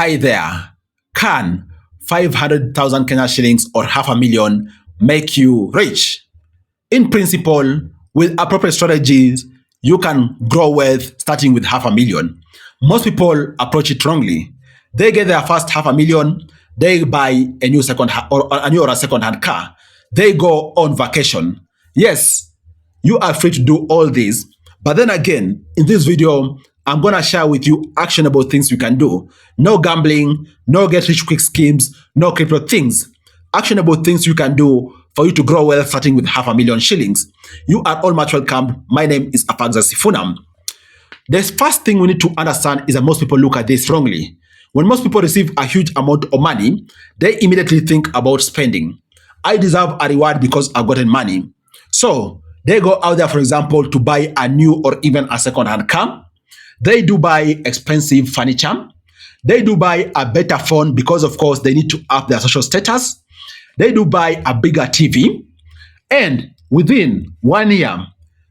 Hi there. Can 500,000 Kenya shillings or half a million make you rich? In principle, with appropriate strategies, you can grow wealth starting with half a million. Most people approach it wrongly. They get their first half a million, they buy a new or a second-hand car. They go on vacation. Yes, you are free to do all this. But then again, in this video, I'm going to share with you actionable things you can do. No gambling, no get rich quick schemes, no crypto things. Actionable things you can do for you to grow wealth starting with half a million shillings. You are all much welcome. My name is Apagza Sifunam. The first thing we need to understand is that most people look at this wrongly. When most people receive a huge amount of money, they immediately think about spending. I deserve a reward because I've gotten money. So they go out there, for example, to buy a new or even a second-hand car. They do buy expensive furniture. They do buy a better phone because, of course, they need to up their social status. They do buy a bigger TV. And within 1 year,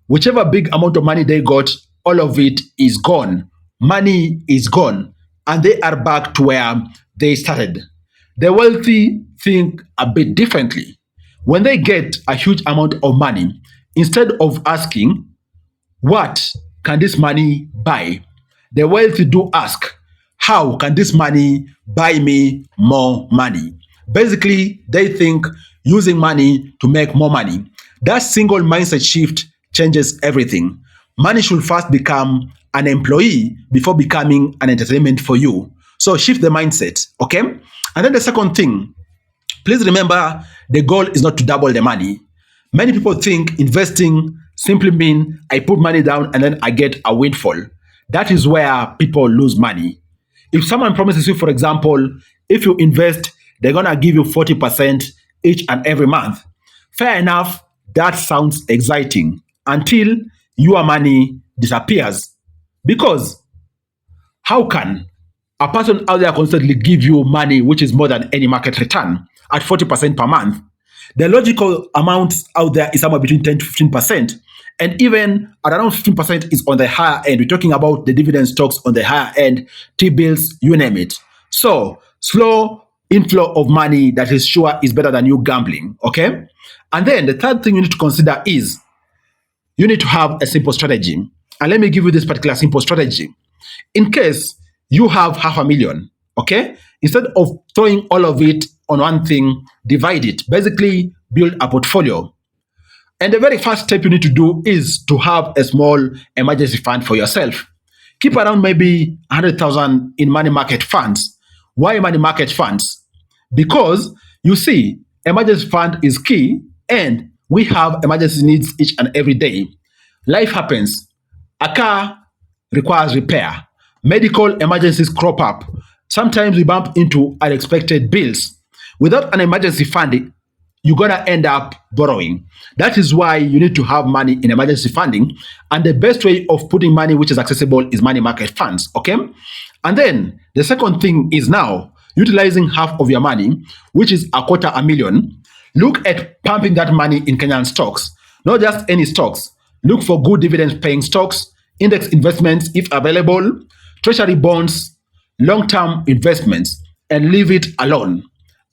whichever big amount of money they got, all of it is gone. Money is gone. And they are back to where they started. The wealthy think a bit differently. When they get a huge amount of money, instead of asking, what can this money buy? The wealthy do ask, how can this money buy me more money? Basically, they think using money to make more money. That single mindset shift changes everything. Money should first become an employee before becoming an entertainment for you. So shift the mindset, okay? And then the second thing, please remember the goal is not to double the money. Many people think investing simply means I put money down and then I get a windfall. That is where people lose money. If someone promises you, for example, if you invest, they're going to give you 40% each and every month. Fair enough, that sounds exciting until your money disappears. Because how can a person out there constantly give you money which is more than any market return at 40% per month? The logical amount out there is somewhere between 10 to 15%. And even at around 15% is on the higher end. We're talking about the dividend stocks on the higher end, T-bills, you name it. So slow inflow of money that is sure is better than you gambling, okay? And then the third thing you need to consider is you need to have a simple strategy. And let me give you this particular simple strategy. In case you have half a million, okay? Instead of throwing all of it on one thing, divide it. Basically, build a portfolio. And the very first step you need to do is to have a small emergency fund for yourself. Keep around maybe 100,000 in money market funds. Why money market funds? Because you see, emergency fund is key and we have emergency needs each and every day. Life happens. A car requires repair. Medical emergencies crop up. Sometimes we bump into unexpected bills. Without an emergency fund, you're going to end up borrowing. That is why you need to have money in emergency funding. And the best way of putting money which is accessible is money market funds, okay? And then the second thing is now utilizing half of your money, which is $250,000. Look at pumping that money in Kenyan stocks, not just any stocks. Look for good dividend paying stocks, index investments if available, treasury bonds, long-term investments, and leave it alone.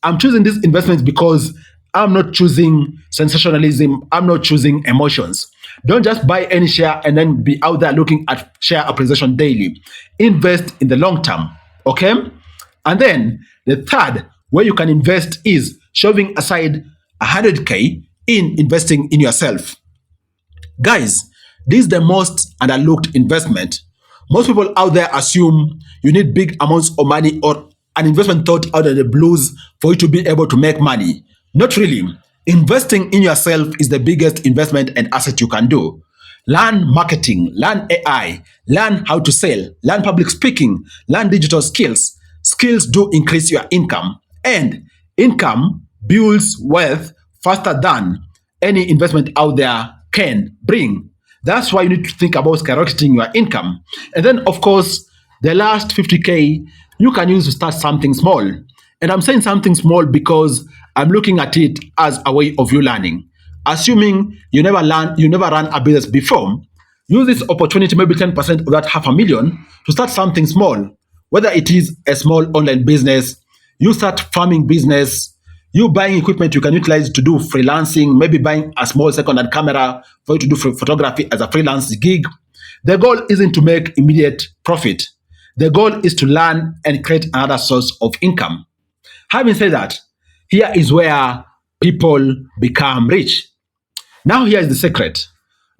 I'm choosing these investments because I'm not choosing sensationalism. I'm not choosing emotions. Don't just buy any share and then be out there looking at share appreciation daily. Invest in the long term, okay? And then the third way you can invest is shoving aside 100K in investing in yourself. Guys, this is the most underlooked investment. Most people out there assume you need big amounts of money or an investment thought out of the blues for you to be able to make money. Not really. Investing in yourself is the biggest investment and asset you can do. Learn marketing, learn AI, learn how to sell, learn public speaking, learn digital skills. Skills do increase your income, and income builds wealth faster than any investment out there can bring. That's why you need to think about skyrocketing your income. And then, of course, the last 50K you can use to start something small. And I'm saying something small because I'm looking at it as a way of you learning. Assuming you never run a business before, use this opportunity, maybe 10% of that $500,000 to start something small. whether it is a small online business, you start farming business, you buying equipment you can utilize to do freelancing, maybe buying a small second-hand camera for you to do photography as a freelance gig. The goal isn't to make immediate profit. The goal is to learn and create another source of income. Having said that, here is where people become rich. Now, here is the secret.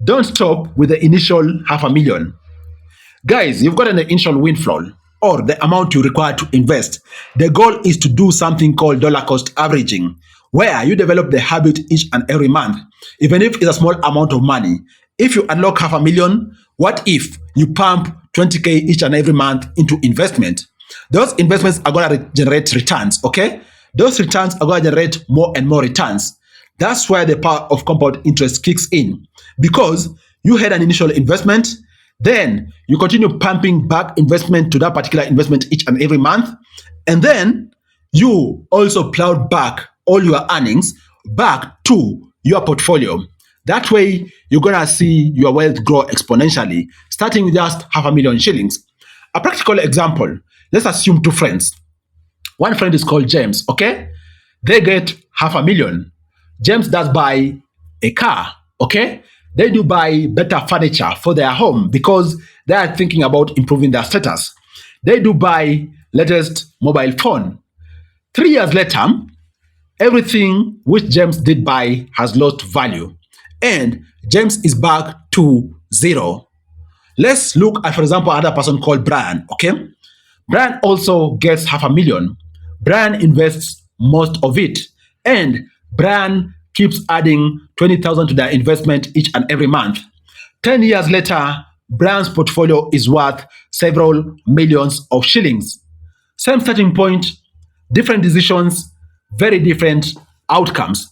Don't stop with the initial 500,000. Guys, you've got an initial windfall or the amount you require to invest. The goal is to do something called dollar cost averaging, where you develop the habit each and every month, even if it's a small amount of money. If you unlock 500,000, what if you pump 20K each and every month into investment? Those investments are going to generate returns, okay? Those returns are going to generate more and more returns. That's where the power of compound interest kicks in, because you had an initial investment, then you continue pumping back investment to that particular investment each and every month, and then you also plowed back all your earnings back to your portfolio. That way, you're going to see your wealth grow exponentially, starting with just 500,000 shillings. A practical example, let's assume two friends. One friend is called James, okay? They get 500,000. James does buy a car, okay? They do buy better furniture for their home because they are thinking about improving their status. They do buy latest mobile phone. 3 years later, everything which James did buy has lost value, and James is back to zero. Let's look at, for example, another person called Brian, okay? Brian also gets 500,000. Brian invests most of it, and Brian keeps adding 20,000 to their investment each and every month. 10 years later, Brian's portfolio is worth several millions of shillings. Same starting point, different decisions, very different outcomes.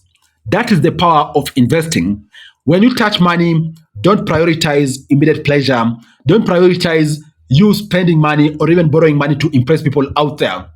That is the power of investing. When you touch money, don't prioritize immediate pleasure. Don't prioritize you spending money or even borrowing money to impress people out there.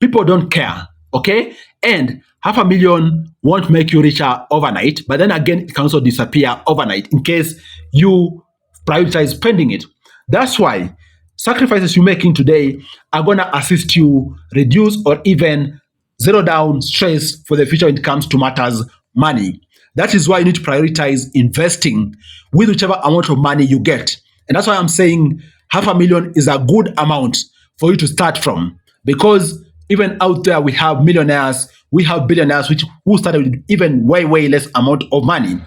People don't care, okay? And 500,000 won't make you richer overnight, but then again, it can also disappear overnight in case you prioritize spending it. That's why sacrifices you're making today are going to assist you reduce or even zero down stress for the future when it comes to matters money. That is why you need to prioritize investing with whichever amount of money you get. And that's why I'm saying 500,000 is a good amount for you to start from, because even out there we have millionaires, we have billionaires who started with even way less amount of money.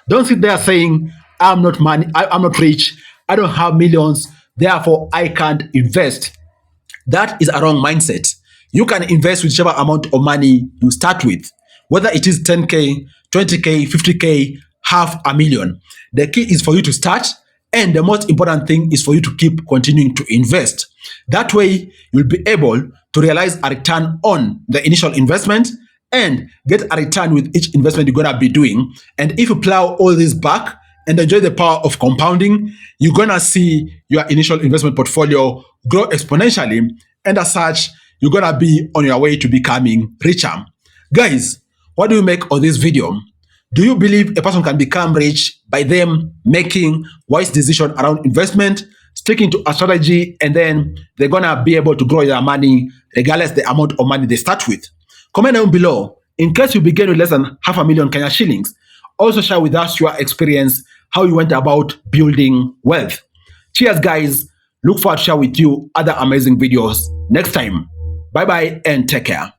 Don't sit there saying, I'm not rich, I don't have millions, therefore I can't invest. That is a wrong mindset. You can invest whichever amount of money you start with, whether it is 10K, 20K, 50K, 500,000. The key is for you to start, and the most important thing is for you to keep continuing to invest. That way, you'll be able to realize a return on the initial investment and get a return with each investment you're going to be doing. And if you plow all this back and enjoy the power of compounding, you're going to see your initial investment portfolio grow exponentially. And as such, you're going to be on your way to becoming richer. Guys, what do you make of this video? Do you believe a person can become rich by them making wise decisions around investment, sticking to a strategy, and then they're going to be able to grow their money regardless the amount of money they start with? Comment down below. In case you begin with less than 500,000 Kenya shillings, also share with us your experience, how you went about building wealth. Cheers, guys. Look forward to share with you other amazing videos next time. Bye-bye and take care.